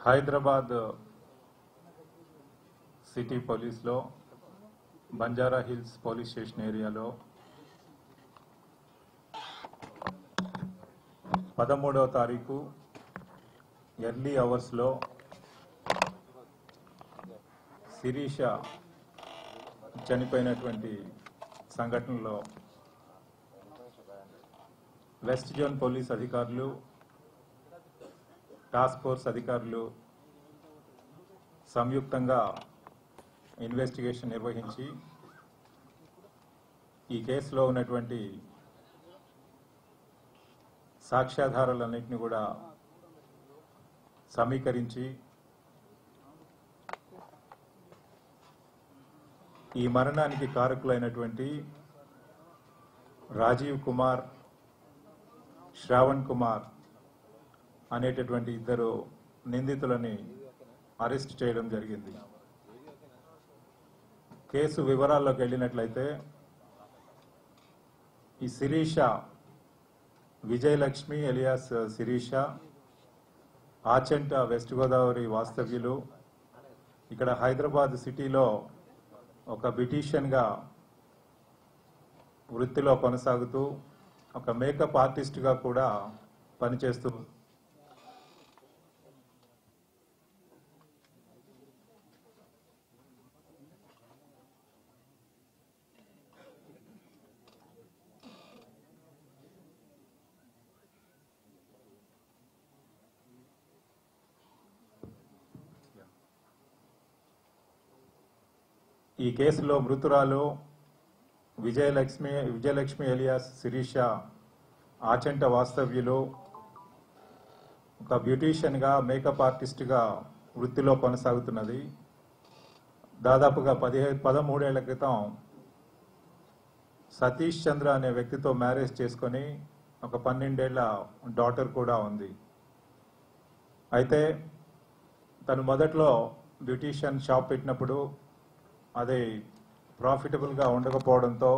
Hyderabad city పోలీస్లో Banjara Hills police station ఏరియాలో 13వ తారీఖు ఎర్లీ అవర్స్లో శిరీష చనిపోయినటువంటి సంఘటనలో వెస్ట్ జోన్ పోలీస్ అధికారులు, టాస్క్ ఫోర్స్ అధికారులు సంయుక్తంగా ఇన్వెస్టిగేషన్ నిర్వహించి ఈ కేసులో ఉన్నటువంటి సాక్ష్యాధారాలన్నింటినీ కూడా సమీకరించి ఈ మరణానికి కారకులైనటువంటి రాజీవ్ కుమార్, శ్రావణ్ కుమార్ అనేటటువంటి ఇద్దరు నిందితులని అరెస్ట్ చేయడం జరిగింది. కేసు వివరాల్లోకి వెళ్ళినట్లయితే ఈ శిరీష విజయలక్ష్మి ఎలియాస్ శిరీష ఆచంట వెస్ట్ గోదావరి వాస్తవ్యులు. ఇక్కడ హైదరాబాద్ సిటీలో ఒక బ్యూటీషియన్గా వృత్తిలో కొనసాగుతూ ఒక మేకప్ ఆర్టిస్ట్గా కూడా పనిచేస్తూ ఈ కేసులో మృతురాలు విజయలక్ష్మి ఎలియాస్ శిరీష ఆచంట వాస్తవ్యులు ఒక బ్యూటీషియన్గా మేకప్ ఆర్టిస్ట్గా వృత్తిలో కొనసాగుతున్నది. దాదాపుగా 13 ఏళ్ల క్రితం సతీష్ చంద్ర అనే వ్యక్తితో మ్యారేజ్ చేసుకొని ఒక 12 ఏళ్ల డాటర్ కూడా ఉంది. అయితే తను మొదట్లో బ్యూటీషియన్ షాప్ పెట్టినప్పుడు అది ప్రాఫిటబుల్గా ఉండకపోవడంతో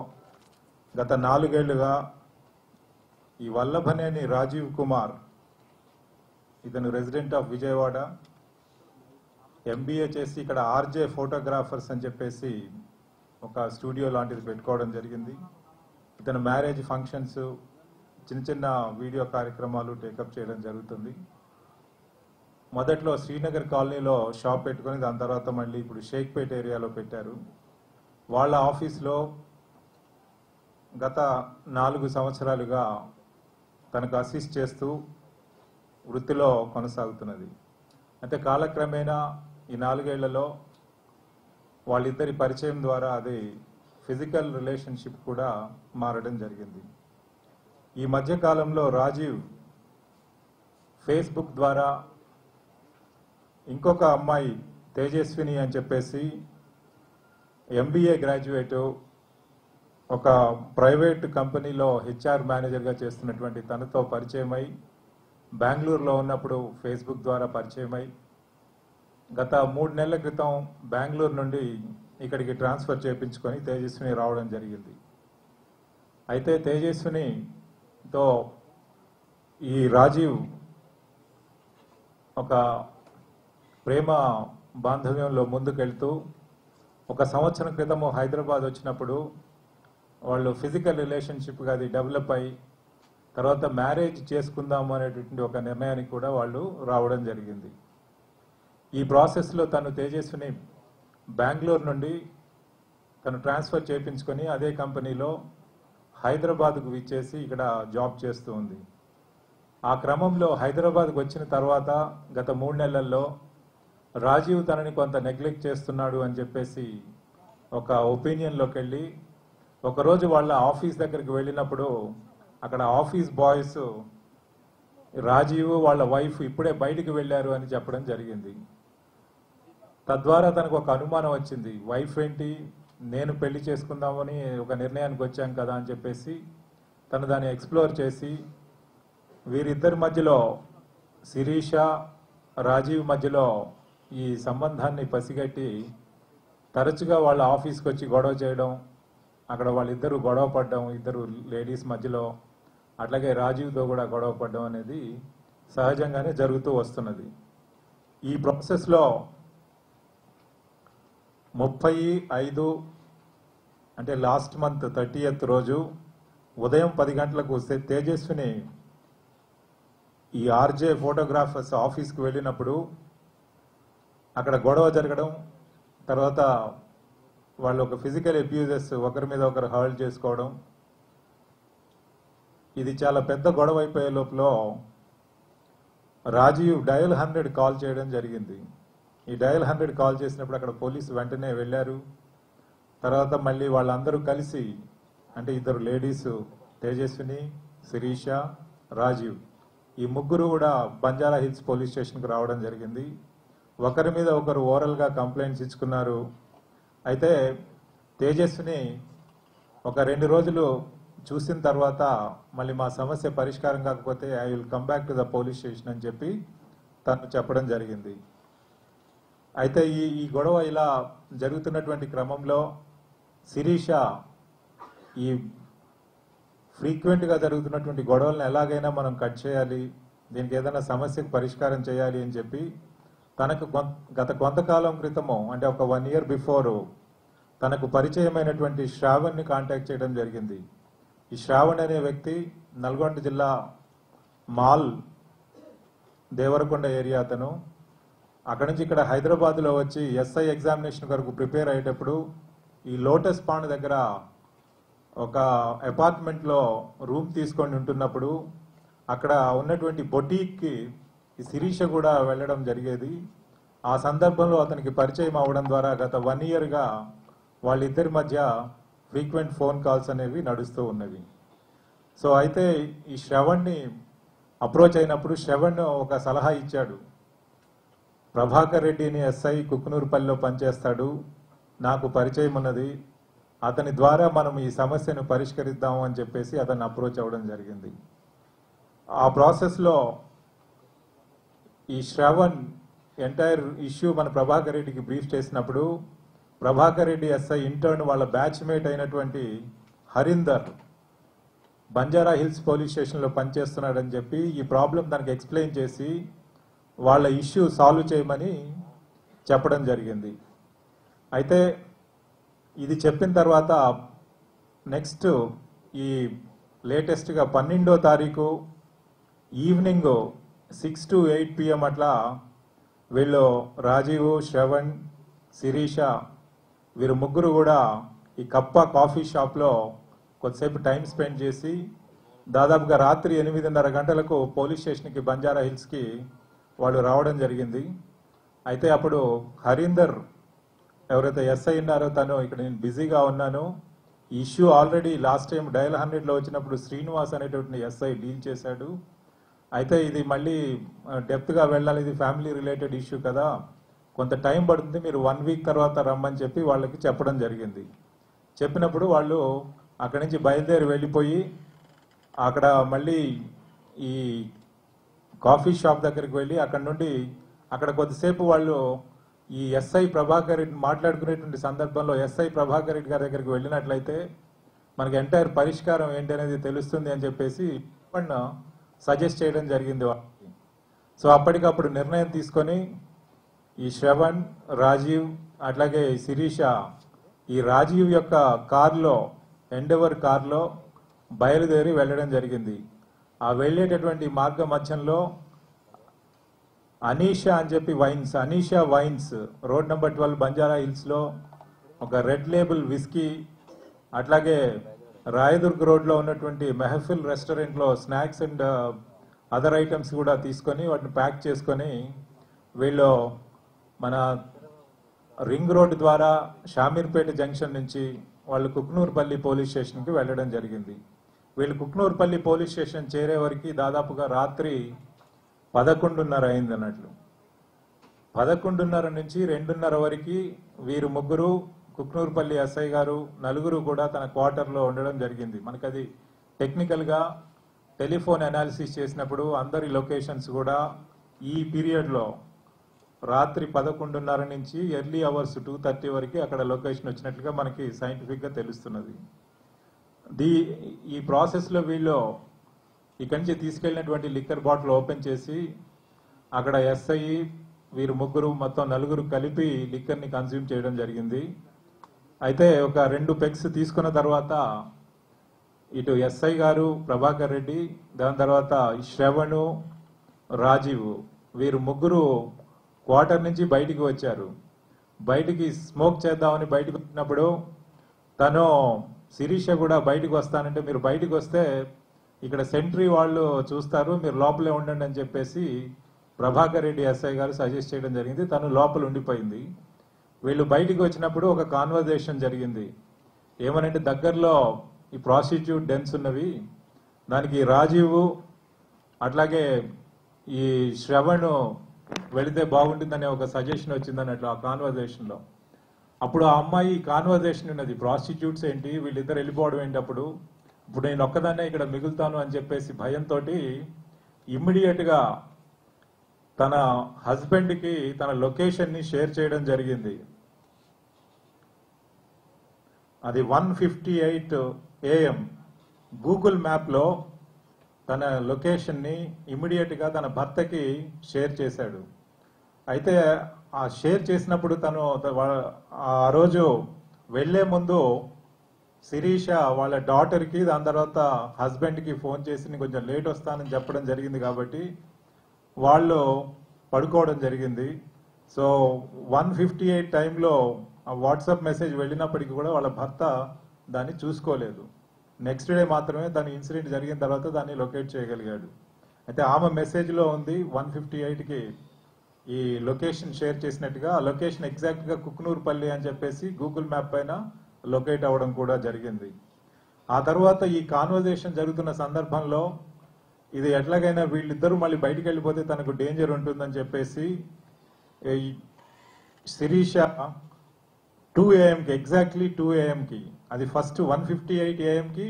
గత 4 ఏళ్లుగా ఈ వల్లభనేని రాజీవ్ కుమార్, ఇతను రెసిడెంట్ ఆఫ్ విజయవాడ, MBA చేసి ఇక్కడ RJ ఫోటోగ్రాఫర్స్ అని చెప్పేసి ఒక స్టూడియో లాంటిది పెట్టుకోవడం జరిగింది. ఇతను మ్యారేజ్ ఫంక్షన్స్, చిన్న చిన్న వీడియో కార్యక్రమాలు టేకప్ చేయడం జరుగుతుంది. మొదట్లో శ్రీనగర్ కాలనీలో షాప్ పెట్టుకొని దాని తర్వాత మళ్ళీ ఇప్పుడు షేక్పేట్ ఏరియాలో పెట్టారు. వాళ్ళ ఆఫీస్లో గత 4 సంవత్సరాలుగా తనకు అసిస్ట్ చేస్తూ వృత్తిలో కొనసాగుతున్నది. అయితే కాలక్రమేణా ఈ 4 ఏళ్లలో వాళ్ళిద్దరి పరిచయం ద్వారా అది ఫిజికల్ రిలేషన్షిప్ కూడా మారడం జరిగింది. ఈ మధ్యకాలంలో రాజీవ్ ఫేస్బుక్ ద్వారా ఇంకొక అమ్మాయి తేజస్విని అని చెప్పేసి MBA గ్రాడ్యుయేటు, ఒక ప్రైవేట్ కంపెనీలో HR మేనేజర్గా చేస్తున్నటువంటి తనతో పరిచయమై బెంగళూరులో ఉన్నప్పుడు ఫేస్బుక్ ద్వారా పరిచయమై గత 3 నెలల క్రితం బెంగళూరు నుండి ఇక్కడికి ట్రాన్స్ఫర్ చేయించుకొని తేజస్విని రావడం జరిగింది. అయితే తేజస్వినితో ఈ రాజీవ్ ఒక ప్రేమ బాంధవ్యంలో ముందుకెళ్తూ 1 సంవత్సరం క్రితము హైదరాబాద్ వచ్చినప్పుడు వాళ్ళు ఫిజికల్ రిలేషన్షిప్గా అది డెవలప్ అయ్యి తర్వాత మ్యారేజ్ చేసుకుందాము అనేటువంటి ఒక నిర్ణయానికి కూడా వాళ్ళు రావడం జరిగింది. ఈ ప్రాసెస్లో తను తేజస్విని బెంగళూరు నుండి తను ట్రాన్స్ఫర్ చేయించుకొని అదే కంపెనీలో హైదరాబాద్కు విచ్చేసి ఇక్కడ జాబ్ చేస్తూ ఉంది. ఆ క్రమంలో హైదరాబాద్కు వచ్చిన తర్వాత గత 3 నెలల్లో రాజీవ్ తనని కొంత నెగ్లెక్ట్ చేస్తున్నాడు అని చెప్పేసి ఒక ఒపీనియన్లోకి వెళ్ళి ఒకరోజు వాళ్ళ ఆఫీస్ దగ్గరికి వెళ్ళినప్పుడు అక్కడ ఆఫీస్ బాయ్స్ రాజీవ్ వాళ్ళ వైఫ్ ఇప్పుడే బయటికి వెళ్ళారు అని చెప్పడం జరిగింది. తద్వారా తనకు ఒక అనుమానం వచ్చింది, వైఫ్ ఏంటి, నేను పెళ్లి చేసుకుందామని ఒక నిర్ణయానికి వచ్చాం కదా అని చెప్పేసి తను దాన్ని ఎక్స్ప్లోర్ చేసి వీరిద్దరి మధ్యలో, శిరీష రాజీవ్ మధ్యలో ఈ సంబంధాన్ని పసిగట్టి తరచుగా వాళ్ళ ఆఫీస్కి వచ్చి గొడవ చేయడం, అక్కడ వాళ్ళిద్దరూ గొడవ పడడం, ఇద్దరు లేడీస్ మధ్యలో, అట్లాగే రాజీవ్తో కూడా గొడవ పడడం అనేది సహజంగానే జరుగుతూ వస్తున్నది. ఈ ప్రాసెస్లో 35 అంటే లాస్ట్ మంత్ 30th రోజు ఉదయం 10 గంటలకు తేజస్విని ఈ ఆర్జే ఫోటోగ్రాఫర్స్ ఆఫీస్కి వెళ్ళినప్పుడు అక్కడ గొడవ జరగడం, తర్వాత వాళ్ళు ఒక ఫిజికల్ అబ్యూజెస్ ఒకరి మీద ఒకరు హర్ల్ చేసుకోవడం, ఇది చాలా పెద్ద గొడవ అయిపోయే లోపల రాజీవ్ డయల్ 100 కాల్ చేయడం జరిగింది. ఈ డయల్ 100 కాల్ చేసినప్పుడు అక్కడ పోలీసు వెంటనే వెళ్ళారు. తర్వాత మళ్ళీ వాళ్ళందరూ కలిసి, అంటే ఇద్దరు లేడీస్ తేజస్విని, శిరీష, రాజీవ్, ఈ ముగ్గురు కూడా బంజారా హిల్స్ పోలీస్ స్టేషన్కి రావడం జరిగింది. ఒకరి మీద ఒకరు ఓరల్గా కంప్లైంట్స్ ఇచ్చుకున్నారు. అయితే తేజస్విని ఒక 2 రోజులు చూసిన తర్వాత మళ్ళీ మా సమస్య పరిష్కారం కాకపోతే I will come back to the police station అని చెప్పి తను చెప్పడం జరిగింది. అయితే ఈ గొడవ ఇలా జరుగుతున్నటువంటి క్రమంలో శిరీష ఈ ఫ్రీక్వెంట్గా జరుగుతున్నటువంటి గొడవలను ఎలాగైనా మనం కట్ చేయాలి, దీనికి ఏదైనా సమస్యకు పరిష్కారం చేయాలి అని చెప్పి తనకు గత కొంతకాలం క్రితము, అంటే ఒక 1 year బిఫోర్, తనకు పరిచయమైనటువంటి శ్రావణ్ని కాంటాక్ట్ చేయడం జరిగింది. ఈ శ్రావణ్ అనే వ్యక్తి నల్గొండ జిల్లా మాల్ దేవరకొండ ఏరియా అతను. అక్కడి నుంచి ఇక్కడ హైదరాబాద్లో వచ్చి ఎస్ఐ ఎగ్జామినేషన్ కొరకు ప్రిపేర్ అయ్యేటప్పుడు ఈ లోటస్ పాండ్ దగ్గర ఒక అపార్ట్మెంట్లో రూమ్ తీసుకొని ఉంటున్నప్పుడు అక్కడ ఉన్నటువంటి బొటీక్కి ఈ శిరీష కూడా వెళ్ళడం జరిగేది. ఆ సందర్భంలో అతనికి పరిచయం అవడం ద్వారా గత 1 yearగా వాళ్ళిద్దరి మధ్య ఫ్రీక్వెంట్ ఫోన్ కాల్స్ అనేవి నడుస్తూ ఉన్నవి. సో అయితే ఈ శ్రవణ్ని అప్రోచ్ అయినప్పుడు శ్రవణ్ ఒక సలహా ఇచ్చాడు. ప్రభాకర్ రెడ్డిని ఎస్ఐ కుక్కునూరుపల్లిలో పనిచేస్తాడు, నాకు పరిచయం ఉన్నది, అతని ద్వారా మనం ఈ సమస్యను పరిష్కరిద్దాము అని చెప్పేసి అతన్ని అప్రోచ్ అవ్వడం జరిగింది. ఆ ప్రాసెస్లో ఈ శ్రవణ్ ఎంటైర్ ఇష్యూ మన ప్రభాకర్ రెడ్డికి బ్రీఫ్ చేసినప్పుడు ప్రభాకర్ రెడ్డి ఎస్ఐ ఇంటర్న్ వాళ్ళ బ్యాచ్మేట్ అయినటువంటి హరీందర్ బంజారా హిల్స్ పోలీస్ స్టేషన్లో పనిచేస్తున్నాడని చెప్పి ఈ ప్రాబ్లం దానికి ఎక్స్ప్లెయిన్ చేసి వాళ్ళ ఇష్యూ సాల్వ్ చేయమని చెప్పడం జరిగింది. అయితే ఇది చెప్పిన తర్వాత నెక్స్ట్ ఈ లేటెస్ట్గా 12వ తారీఖు ఈవినింగ్ 6 to 8 PM అట్లా వీళ్ళు రాజీవ్, శ్రవణ్, శిరీష వీరు ముగ్గురు కూడా ఈ కప్ప కాఫీ షాప్లో కొద్దిసేపు టైం స్పెండ్ చేసి దాదాపుగా రాత్రి 8:30 గంటలకు పోలీస్ స్టేషన్కి బంజారా హిల్స్కి వాళ్ళు రావడం జరిగింది. అయితే అప్పుడు హరీందర్ ఎవరైతే ఎస్ఐ ఉన్నారో తను ఇక్కడ నేను బిజీగా ఉన్నాను, ఈ issue already last time dial 100లో వచ్చినప్పుడు శ్రీనివాస్ అనేటువంటి ఎస్ఐ డీల్ చేశాడు, అయితే ఇది మళ్ళీ డెప్త్గా వెళ్ళాలి, ఇది ఫ్యామిలీ రిలేటెడ్ ఇష్యూ కదా, కొంత టైం పడుతుంది, మీరు 1 week తర్వాత రమ్మని చెప్పి వాళ్ళకి చెప్పడం జరిగింది. చెప్పినప్పుడు వాళ్ళు అక్కడి నుంచి బయలుదేరి వెళ్ళిపోయి అక్కడ మళ్ళీ ఈ కాఫీ షాప్ దగ్గరికి వెళ్ళి అక్కడ నుండి అక్కడ కొద్దిసేపు వాళ్ళు ఈ ఎస్ఐ ప్రభాకర్ రెడ్డి మాట్లాడుకునేటువంటి సందర్భంలో ఎస్ఐ ప్రభాకర్ రెడ్డి గారి దగ్గరికి వెళ్ళినట్లయితే మనకి ఎంటైర్ పరిష్కారం ఏంటి అనేది తెలుస్తుంది అని చెప్పేసి సజెస్ట్ చేయడం జరిగింది వాళ్ళకి. సో అప్పటికప్పుడు నిర్ణయం తీసుకొని ఈ శ్రవణ్, రాజీవ్ అట్లాగే శిరీష ఈ రాజీవ్ యొక్క కార్లో, ఎండెవర్ కార్లో బయలుదేరి వెళ్ళడం జరిగింది. ఆ వెళ్ళేటటువంటి మార్గ మధ్యంలో అనీషా అని చెప్పి Anisha wines road number 12 Banjara హిల్స్లో ఒక రెడ్ లేబుల్ విస్కీ, అట్లాగే రాయదుర్గ్ రోడ్లో ఉన్నటువంటి మెహఫిల్ రెస్టారెంట్లో స్నాక్స్ అండ్ అదర్ ఐటమ్స్ కూడా తీసుకొని వాటిని ప్యాక్ చేసుకొని వీళ్ళు మన రింగ్ రోడ్ ద్వారా షామీర్పేట జంక్షన్ నుంచి వాళ్ళు కుక్నూర్పల్లి పోలీస్ స్టేషన్కి వెళ్ళడం జరిగింది. వీళ్ళు కుక్నూర్పల్లి పోలీస్ స్టేషన్ చేరే వరకు దాదాపుగా రాత్రి 11:30 అయింది అన్నట్లు. 11:30 నుంచి 2:30 వరకు వీరు ముగ్గురు, కుక్నూర్పల్లి ఎస్ఐ గారు నలుగురు కూడా తన క్వార్టర్లో ఉండడం జరిగింది. మనకు అది టెక్నికల్గా టెలిఫోన్ అనాలిసిస్ చేసినప్పుడు అందరి లొకేషన్స్ కూడా ఈ పీరియడ్లో రాత్రి 11:30 నుంచి ఎర్లీ అవర్స్ 2:30 వరకు అక్కడ లొకేషన్ వచ్చినట్లుగా మనకి సైంటిఫిక్గా తెలుస్తున్నది. ఈ ప్రాసెస్లో వీళ్ళు ఇక్కడి నుంచి తీసుకెళ్ళినటువంటి లిక్కర్ బాటిల్ ఓపెన్ చేసి అక్కడ ఎస్ఐ వీరు ముగ్గురు మొత్తం నలుగురు కలిపి లిక్కర్ని కన్స్యూమ్ చేయడం జరిగింది. అయితే ఒక 2 పెగ్స్ తీసుకున్న తర్వాత ఇటు ఎస్ఐ గారు ప్రభాకర్ రెడ్డి, దాని తర్వాత శ్రవణు, రాజీవ్ వీరు ముగ్గురు క్వార్టర్ నుంచి బయటికి వచ్చారు. బయటికి స్మోక్ చేద్దామని బయటకు వచ్చినప్పుడు తను శిరీష కూడా బయటకు వస్తానంటే, మీరు బయటకు వస్తే ఇక్కడ సెంట్రీ వాళ్ళు చూస్తారు, మీరు లోపలే ఉండండి అని చెప్పేసి ప్రభాకర్ రెడ్డి ఎస్ఐ గారు సజెస్ట్ చేయడం జరిగింది. తను లోపల ఉండిపోయింది. వీళ్ళు బయటికి వచ్చినప్పుడు ఒక కాన్వర్జేషన్ జరిగింది. ఏమనంటే, దగ్గరలో ఈ ప్రాస్టిట్యూట్ డెన్స్ ఉన్నవి, దానికి రాజీవ్ అట్లాగే ఈ శ్రవణ్ వెళితే బాగుంటుందనే ఒక సజెషన్ వచ్చింది అన్నట్లు ఆ కాన్వర్జేషన్లో. అప్పుడు ఆ అమ్మాయి కాన్వర్జేషన్ ఉన్నది, ప్రాస్టిట్యూట్స్ ఏంటి, వీళ్ళిద్దరు వెళ్ళిపోవడం ఏంటి, అప్పుడు ఇప్పుడు నేను ఒక్కదాన్నే ఇక్కడ మిగులుతాను అని చెప్పేసి భయంతో ఇమ్మీడియట్ గా తన హస్బెండ్ కి తన లొకేషన్ ని షేర్ చేయడం జరిగింది. అది 1:58 AM గూగుల్ మ్యాప్ లో తన లొకేషన్ ని ఇమ్మీడియట్ గా తన భర్తకి షేర్ చేశాడు. అయితే ఆ షేర్ చేసినప్పుడు తను ఆ రోజు వెళ్లే ముందు శిరీష వాళ్ళ డాటర్ కి, దాని తర్వాత హస్బెండ్ కి ఫోన్ చేసి కొంచెం లేట్ వస్తానని చెప్పడం జరిగింది. కాబట్టి వాళ్ళు పడుకోవడం జరిగింది. సో 1:58 టైంలో ఆ వాట్సాప్ మెసేజ్ వెళ్ళినప్పటికీ కూడా వాళ్ళ భర్త దాన్ని చూసుకోలేదు. నెక్స్ట్ డే మాత్రమే తన ఇన్సిడెంట్ జరిగిన తర్వాత దాన్ని లొకేట్ చేయగలిగాడు. అయితే ఆమె మెసేజ్లో ఉంది 1:58కి ఈ లొకేషన్ షేర్ చేసినట్టుగా. ఆ లొకేషన్ ఎగ్జాక్ట్ గా కుక్నూరుపల్లి అని చెప్పేసి గూగుల్ మ్యాప్ పైన లొకేట్ అవ్వడం కూడా జరిగింది. ఆ తర్వాత ఈ కాన్వర్జేషన్ జరుగుతున్న సందర్భంలో ఇది ఎట్లాగైనా వీళ్ళిద్దరూ మళ్ళీ బయటికి వెళ్ళిపోతే తనకు డేంజర్ ఉంటుందని చెప్పేసి శిరీష 2 AM కి ఎగ్జాక్ట్లీ 2 AM కి, అది ఫస్ట్ 1:58 AM కి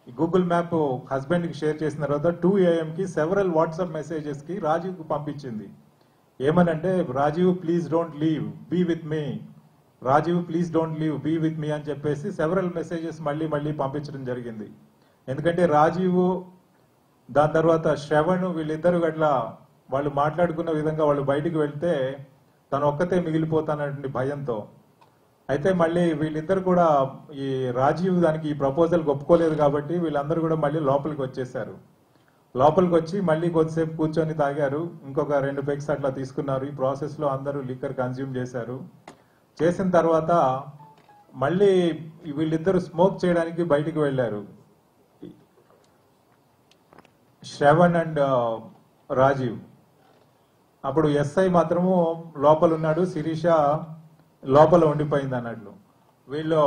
గూగుల్ మ్యాప్ హస్బెండ్ కి షేర్ చేసిన తర్వాత 2 AM కి సెవరల్ వాట్సాప్ మెసేజెస్ కి రాజీవ్ కు పంపించింది. ఏమనంటే, Rajiv please don't leave, be with me, Rajiv please don't leave, be with me అని చెప్పేసి సెవరల్ మెసేజెస్ మళ్ళీ పంపించడం జరిగింది. ఎందుకంటే రాజీవ్ దాని తర్వాత శ్రవణ్ వీళ్ళిద్దరు అట్లా వాళ్ళు మాట్లాడుకున్న విధంగా వాళ్ళు బయటికి వెళ్తే తను ఒక్కతే మిగిలిపోతానటువంటి భయంతో. అయితే మళ్ళీ వీళ్ళిద్దరు కూడా ఈ రాజీవ్ దానికి ఈ ప్రపోజల్ ఒప్పుకోలేదు కాబట్టి వీళ్ళందరూ కూడా మళ్ళీ లోపలికి వచ్చేసారు. లోపలికి వచ్చి మళ్ళీ కొద్దిసేపు కూర్చొని తాగారు, ఇంకొక 2 పెగ్స్ అట్లా తీసుకున్నారు. ఈ ప్రాసెస్ లో అందరూ లిక్కర్ కన్స్యూమ్ చేశారు. చేసిన తర్వాత మళ్ళీ వీళ్ళిద్దరు స్మోక్ చేయడానికి బయటికి వెళ్లారు, శ్రవణ్ అండ్ రాజీవ్. అప్పుడు ఎస్ఐ మాత్రము లోపల ఉన్నాడు, శిరీష లోపల ఉండిపోయింది అన్నట్లు. వీళ్ళు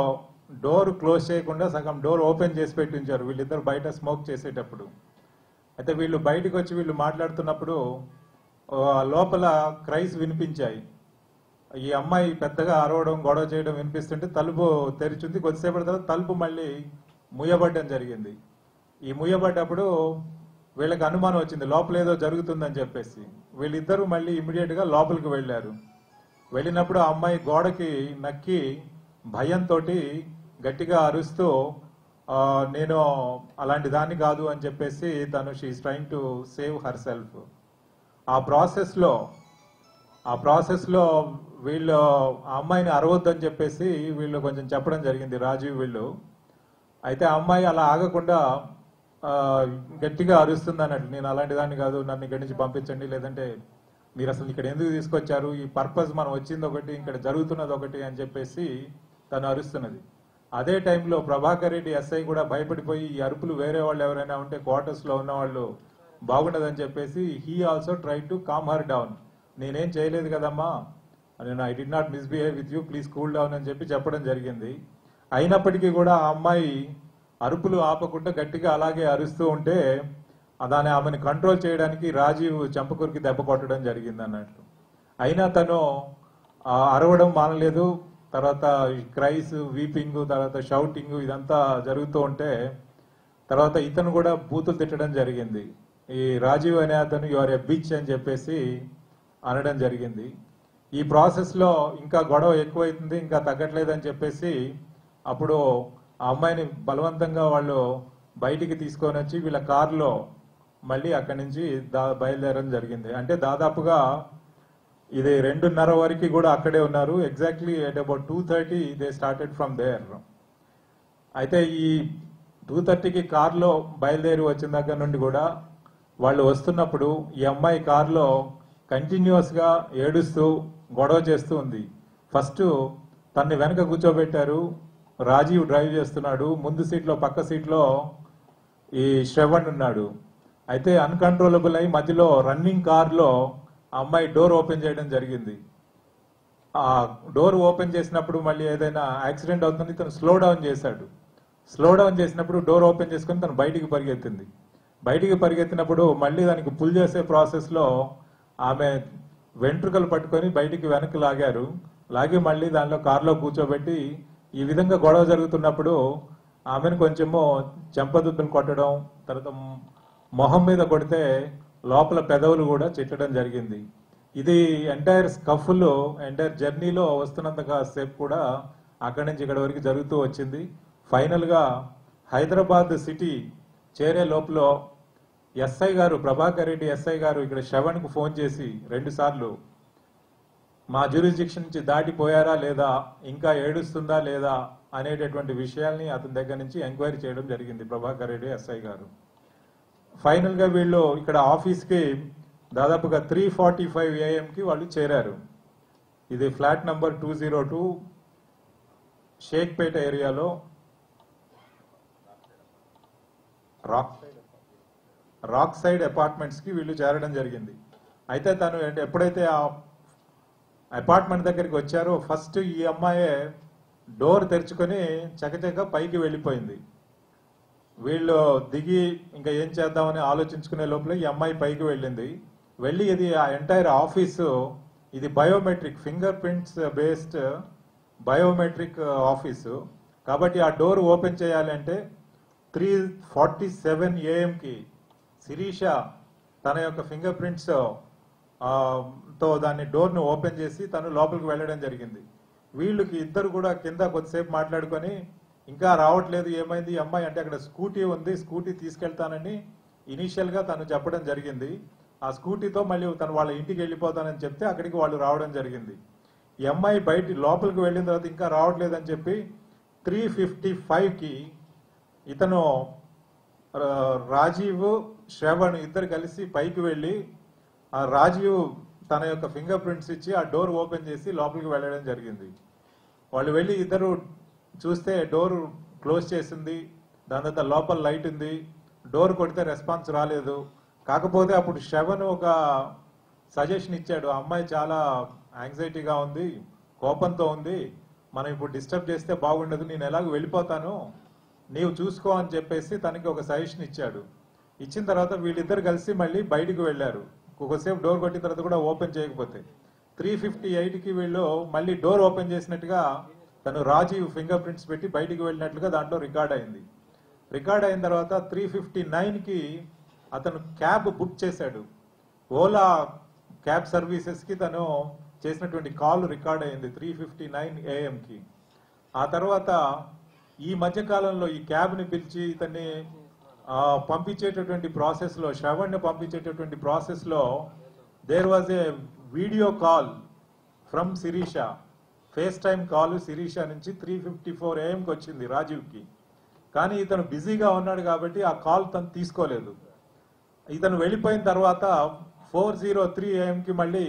డోర్ క్లోజ్ చేయకుండా సగం డోర్ ఓపెన్ చేసి పెట్టించారు వీళ్ళిద్దరు బయట స్మోక్ చేసేటప్పుడు. అయితే వీళ్ళు బయటకు వచ్చి వీళ్ళు మాట్లాడుతున్నప్పుడు లోపల క్రైస్ వినిపించాయి. ఈ అమ్మాయి పెద్దగా అరవడం గొడవ చేయడం వినిపిస్తుంటే తలుపు తెరిచింది. కొద్దిసేపటి తర్వాత తలుపు మళ్ళీ ముయ్యబడ్డం జరిగింది. ఈ ముయ్యబడ్డప్పుడు వీళ్ళకి అనుమానం వచ్చింది లోపల ఏదో జరుగుతుందని చెప్పేసి. వీళ్ళిద్దరూ మళ్ళీ ఇమ్మీడియట్ గా లోపలికి వెళ్లారు. వెళ్ళినప్పుడు ఆ అమ్మాయి గోడకి నక్కి భయంతో గట్టిగా అరుస్తూ నేను అలాంటి దాన్ని కాదు అని చెప్పేసి తను she's trying to save herself. ఆ ప్రాసెస్ లో వీళ్ళు ఆ అమ్మాయిని అరవద్దని చెప్పేసి వీళ్ళు కొంచెం చెప్పడం జరిగింది, రాజీవ్ వీళ్ళు. అయితే ఆ అమ్మాయి అలా ఆగకుండా గట్టిగా అరుస్తుంది అన్నట్టు, నేను అలాంటి దాన్ని కాదు, నన్ను ఇక్కడి నుంచి పంపించండి, లేదంటే మీరు అసలు ఇక్కడ ఎందుకు తీసుకొచ్చారు, ఈ పర్పస్ మనం వచ్చింది ఒకటి, ఇక్కడ జరుగుతున్నది ఒకటి అని చెప్పేసి తను అరుస్తున్నది. అదే టైంలో ప్రభాకర్ రెడ్డి ఎస్ఐ కూడా భయపడిపోయి ఈ అరుపులు వేరే వాళ్ళు ఎవరైనా ఉంటే క్వార్టర్స్ లో ఉన్న వాళ్ళు బాగుండదని చెప్పేసి he also try to calm her down. నేనేం చేయలేదు కదమ్మా, నేను I did not misbehave with you, please cool down అని చెప్పడం జరిగింది. అయినప్పటికీ కూడా ఆ అమ్మాయి అరుపులు ఆపకుండా గట్టిగా అలాగే అరుస్తూ ఉంటే దాన్ని ఆమెను కంట్రోల్ చేయడానికి రాజీవ్ చంపకూరికి దెబ్బ కొట్టడం జరిగింది అన్నట్లు. అయినా తను అరవడం మానలేదు. తర్వాత క్రైస్, వీపింగ్, తర్వాత షౌటింగ్ ఇదంతా జరుగుతూ ఉంటే తర్వాత ఇతను కూడా బూతులు తిట్టడం జరిగింది. ఈ రాజీవ్ అనే అతను యు ఆర్ ఎ బిచ్ అని చెప్పేసి అనడం జరిగింది. ఈ ప్రాసెస్ లో ఇంకా గొడవ ఎక్కువైతుంది, ఇంకా తగ్గట్లేదని చెప్పేసి అప్పుడు ఆ అమ్మాయిని బలవంతంగా వాళ్ళు బయటికి తీసుకొని వచ్చి వీళ్ళ కారులో మళ్ళీ అక్కడి నుంచి బయలుదేరడం జరిగింది. అంటే దాదాపుగా ఇది 2:30 వరకు కూడా అక్కడే ఉన్నారు. Exactly at about 2:30 they started from there. అయితే ఈ 2:30కి కార్లో బయలుదేరి వచ్చిన దగ్గర నుండి కూడా వాళ్ళు వస్తున్నప్పుడు ఈ అమ్మాయి కార్లో కంటిన్యూస్ గా ఏడుస్తూ గొడవ చేస్తూ ఉంది. ఫస్ట్ తన్ని వెనక కూర్చోబెట్టారు, రాజీవ్ డ్రైవ్ చేస్తున్నాడు, ముందు సీట్లో పక్క సీట్లో ఈ శ్రవణ్ ఉన్నాడు. అయితే అన్కంట్రోలబుల్ అయి మధ్యలో రన్నింగ్ కార్లో అమ్మాయి డోర్ ఓపెన్ చేయడం జరిగింది. ఆ డోర్ ఓపెన్ చేసినప్పుడు మళ్ళీ ఏదైనా యాక్సిడెంట్ అవుతుంది, తను స్లో డౌన్ చేశాడు. స్లో డౌన్ చేసినప్పుడు డోర్ ఓపెన్ చేసుకుని తను బయటికి పరిగెత్తింది. బయటికి పరిగెత్తినప్పుడు మళ్ళీ దానికి పుల్ చేసే ప్రాసెస్ లో ఆమె వెంట్రుకలు పట్టుకొని బయటికి వెనక్కి లాగారు. లాగి మళ్ళీ దానిలో కారులో కూర్చోబెట్టి ఈ విధంగా గొడవ జరుగుతున్నప్పుడు ఆమెను కొంచెము చెంపదుద్దులు కొట్టడం, తర్వాత మొహం మీద కొడితే లోపల పెదవులు కూడా చిట్టడం జరిగింది. ఇది ఎంటైర్ స్కఫ్లో ఎంటైర్ జర్నీలో వస్తున్నంత సేపు కూడా అక్కడి నుంచి ఇక్కడ వరకు జరుగుతూ వచ్చింది. ఫైనల్ గా హైదరాబాద్ సిటీ చేరే లోపల ఎస్ఐ గారు, ప్రభాకర్ రెడ్డి ఎస్ఐ గారు ఇక్కడ శ్రవణ్ కు ఫోన్ చేసి 2 సార్లు మా జ్యూరిస్డిక్షన్ నుంచి దాటిపోయారా లేదా, ఇంకా ఏడుస్తుందా లేదా అనేటటువంటి విషయాల్ని అతని దగ్గర నుంచి ఎంక్వైరీ చేయడం జరిగింది ప్రభాకర్ రెడ్డి ఎస్ఐ గారు. ఫైనల్ గా వీళ్ళు ఇక్కడ ఆఫీస్ కి దాదాపుగా 3:45 AM కి వాళ్ళు చేరారు. ఇది ఫ్లాట్ నంబర్ 202 షేక్పేట ఏరియాలో రాక్ సైడ్ అపార్ట్మెంట్స్ కి వీళ్ళు చేరడం జరిగింది. అయితే తను ఎప్పుడైతే ఆ అపార్ట్మెంట్ దగ్గరికి వచ్చారో ఫస్ట్ ఈ అమ్మాయే డోర్ తెరుచుకొని చకచక పైకి వెళ్ళిపోయింది. వీళ్ళు దిగి ఇంకా ఏం చేద్దామని ఆలోచించుకునే లోపల ఈ అమ్మాయి పైకి వెళ్ళింది. వెళ్ళి ఇది ఆ ఎంటైర్ ఆఫీసు, ఇది biometric finger prints based biometric office కాబట్టి ఆ డోర్ ఓపెన్ చేయాలంటే 3:47 AM కి శిరీష తన యొక్క ఫింగర్ ప్రింట్స్ తో దాన్ని డోర్ ను ఓపెన్ చేసి తను లోపలికి వెళ్ళడం జరిగింది. వీళ్ళకి ఇద్దరు కూడా కింద కొద్దిసేపు మాట్లాడుకొని ఇంకా రావట్లేదు, ఏమైంది ఈ అమ్మాయి అంటే అక్కడ స్కూటీ ఉంది, స్కూటీ తీసుకెళ్తానని ఇనీషియల్ గా తను చెప్పడం జరిగింది. ఆ స్కూటీతో మళ్ళీ తను వాళ్ళ ఇంటికి వెళ్ళిపోతానని చెప్తే అక్కడికి వాళ్ళు రావడం జరిగింది. ఈ అమ్మాయి బయట లోపలికి వెళ్ళిన తర్వాత ఇంకా రావట్లేదని చెప్పి 3:55 కి ఇతను రాజీవ్ శ్రవణ్ ఇద్దరు కలిసి పైకి వెళ్ళి ఆ రాజీవ్ తన యొక్క ఫింగర్ ప్రింట్స్ ఇచ్చి ఆ డోర్ ఓపెన్ చేసి లోపలికి వెళ్ళడం జరిగింది. వాళ్ళు వెళ్ళి ఇద్దరు చూస్తే డోర్ క్లోజ్ చేసింది, దాని తర్వాత లోపల లైట్ ఉంది, డోర్ కొడితే రెస్పాన్స్ రాలేదు. కాకపోతే అప్పుడు శ్రవణ్ ఒక సజెషన్ ఇచ్చాడు, ఆ అమ్మాయి చాలా యాంగ్జైటీగా ఉంది, కోపంతో ఉంది, మనం ఇప్పుడు డిస్టర్బ్ చేస్తే బాగుండదు, నేను ఎలాగో వెళ్ళిపోతాను, నీవు చూసుకో అని చెప్పేసి తనకి ఒక సజెషన్ ఇచ్చాడు. ఇచ్చిన తర్వాత వీళ్ళిద్దరు కలిసి మళ్ళీ బయటికి వెళ్ళారు. ఒకసేపు డోర్ కొట్టిన తర్వాత కూడా ఓపెన్ చేయకపోతే 3:58 కి వీళ్ళు మళ్ళీ డోర్ ఓపెన్ చేసినట్టుగా తను రాజీవ్ ఫింగర్ ప్రింట్స్ పెట్టి బయటికి వెళ్ళినట్లుగా దాంట్లో రికార్డ్ అయింది. రికార్డ్ అయిన తర్వాత 3:59 కి అతను క్యాబ్ బుక్ చేశాడు. ఓలా క్యాబ్ సర్వీసెస్ కి తను చేసినటువంటి కాల్ రికార్డ్ అయింది 3:59 AM కి. ఆ తర్వాత ఈ మధ్య కాలంలో ఈ క్యాబ్ ని పిలిచి ఇతన్ని పంపించేటటువంటి ప్రాసెస్ లో, శ్రవణ్ ని పంపించేటటువంటి ప్రాసెస్ లో there was a video call from Sirisha, FaceTime call Sirisha నుంచి 3:54 AM కి వచ్చింది రాజీవ్ కి. కానీ ఇతను బిజీగా ఉన్నాడు కాబట్టి ఆ కాల్ తను తీసుకోలేదు. ఇతను వెళ్ళిపోయిన తర్వాత 4:03 AM కి మళ్ళీ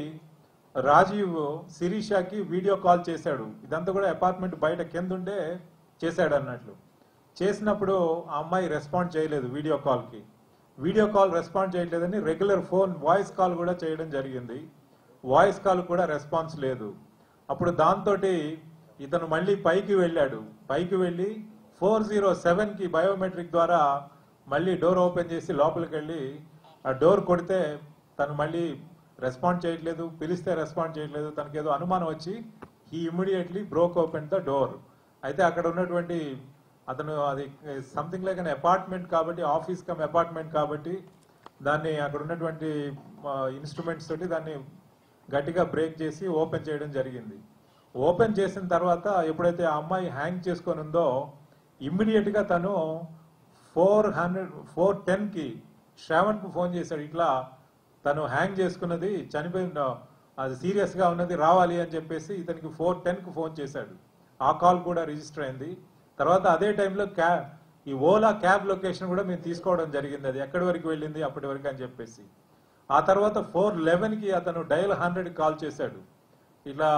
రాజీవ్ శిరీషకి వీడియో కాల్ చేశాడు. ఇదంతా కూడా అపార్ట్మెంట్ బయట కింద ఉండే చేశాడు అన్నట్లు. చేసినప్పుడు ఆ అమ్మాయి రెస్పాండ్ చేయలేదు వీడియో కాల్ కి. వీడియో కాల్ రెస్పాండ్ చేయలేదని రెగ్యులర్ ఫోన్ వాయిస్ కాల్ కూడా చేయడం జరిగింది. వాయిస్ కాల్ కూడా రెస్పాన్స్ లేదు. అప్పుడు దాంతో ఇతను మళ్ళీ పైకి వెళ్ళాడు. పైకి వెళ్ళి 4:07 కి బయోమెట్రిక్ ద్వారా మళ్ళీ డోర్ ఓపెన్ చేసి లోపలికి వెళ్ళి ఆ డోర్ కొడితే తను మళ్ళీ రెస్పాండ్ చేయట్లేదు, పిలిస్తే రెస్పాండ్ చేయట్లేదు. తనకేదో అనుమానం వచ్చి he immediately broke open the door. అయితే అక్కడ ఉన్నటువంటి అతను అది సంథింగ్ లైక్ అన్ అపార్ట్మెంట్ కాబట్టి, ఆఫీస్ కమ్ అపార్ట్మెంట్ కాబట్టి దాన్ని అక్కడ ఉన్నటువంటి ఇన్స్ట్రుమెంట్స్ తోటి దాన్ని గట్టిగా బ్రేక్ చేసి ఓపెన్ చేయడం జరిగింది. ఓపెన్ చేసిన తర్వాత ఎప్పుడైతే ఆ అమ్మాయి హ్యాంగ్ చేసుకొని ఉందో ఇమ్మీడియట్ గా తను 4:10 కి శ్రావణ్ కు ఫోన్ చేశాడు. ఇట్లా తను హ్యాంగ్ చేసుకున్నది, చనిపోయిన అది సీరియస్గా ఉన్నది, రావాలి అని చెప్పేసి ఇతనికి 4:10కు ఫోన్ చేశాడు. ఆ కాల్ కూడా రిజిస్టర్ అయింది. తర్వాత అదే టైంలో ఈ ఓలా క్యాబ్ లొకేషన్ కూడా మేము తీసుకోవడం జరిగింది, అది ఎక్కడి వరకు వెళ్ళింది అప్పటి వరకు అని చెప్పేసి. ఆ తర్వాత 4:11కి అతను డయల్ 100 కాల్ చేశాడు. ఇలా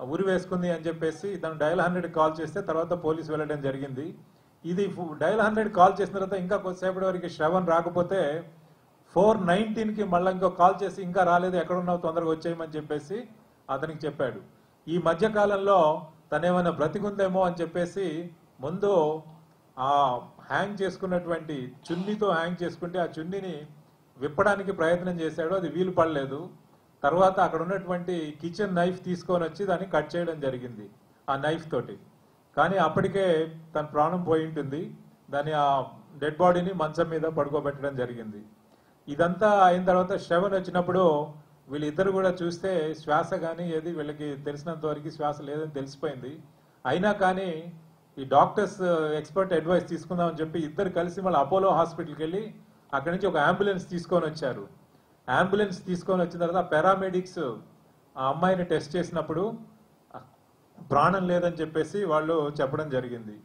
ఉరి వేసుకుంది అని చెప్పేసి ఇతను డయల్ 100 కాల్ చేస్తే తర్వాత పోలీసు వెళ్ళడం జరిగింది. ఇది డయల్ 100 కాల్ చేసిన తర్వాత ఇంకా కొద్దిసేపటి వరకు శ్రవణ్ రాకపోతే 4:19కి మళ్ళీ ఇంకో కాల్ చేసి ఇంకా రాలేదు, ఎక్కడున్నావు తొందరగా వచ్చేయమని చెప్పేసి అతనికి చెప్పాడు. ఈ మధ్య కాలంలో తనేమైనా బ్రతికుందేమో అని చెప్పేసి ముందు ఆ హ్యాంగ్ చేసుకున్నటువంటి చున్నీతో హ్యాంగ్ చేసుకుంటే ఆ చున్నీని విప్పడానికి ప్రయత్నం చేశాడు, అది వీలు పడలేదు. తర్వాత అక్కడ ఉన్నటువంటి కిచెన్ నైఫ్ తీసుకొని వచ్చి దాన్ని కట్ చేయడం జరిగింది ఆ నైఫ్ తోటి. కానీ అప్పటికే తన ప్రాణం పోయి ఉంటుంది. దాని ఆ డెడ్ బాడీని మంచం మీద పడుకోబెట్టడం జరిగింది. ఇదంతా అయిన తర్వాత శ్రవణ్ వచ్చినప్పుడు వీళ్ళిద్దరు కూడా చూస్తే శ్వాస కానీ ఏది వీళ్ళకి తెలిసినంత వరకు శ్వాస లేదని తెలిసిపోయింది. అయినా కానీ ఈ డాక్టర్స్ ఎక్స్పర్ట్ అడ్వైస్ తీసుకుందామని చెప్పి ఇద్దరు కలిసి మళ్ళీ అపోలో హాస్పిటల్కి వెళ్ళి అక్కడి నుంచి ఒక అంబులెన్స్ తీసుకొని వచ్చారు. అంబులెన్స్ తీసుకొని వచ్చిన తర్వాత పారామెడిక్స్ ఆ అమ్మాయిని టెస్ట్ చేసినప్పుడు ప్రాణం లేదని చెప్పేసి వాళ్ళు చెప్పడం జరిగింది.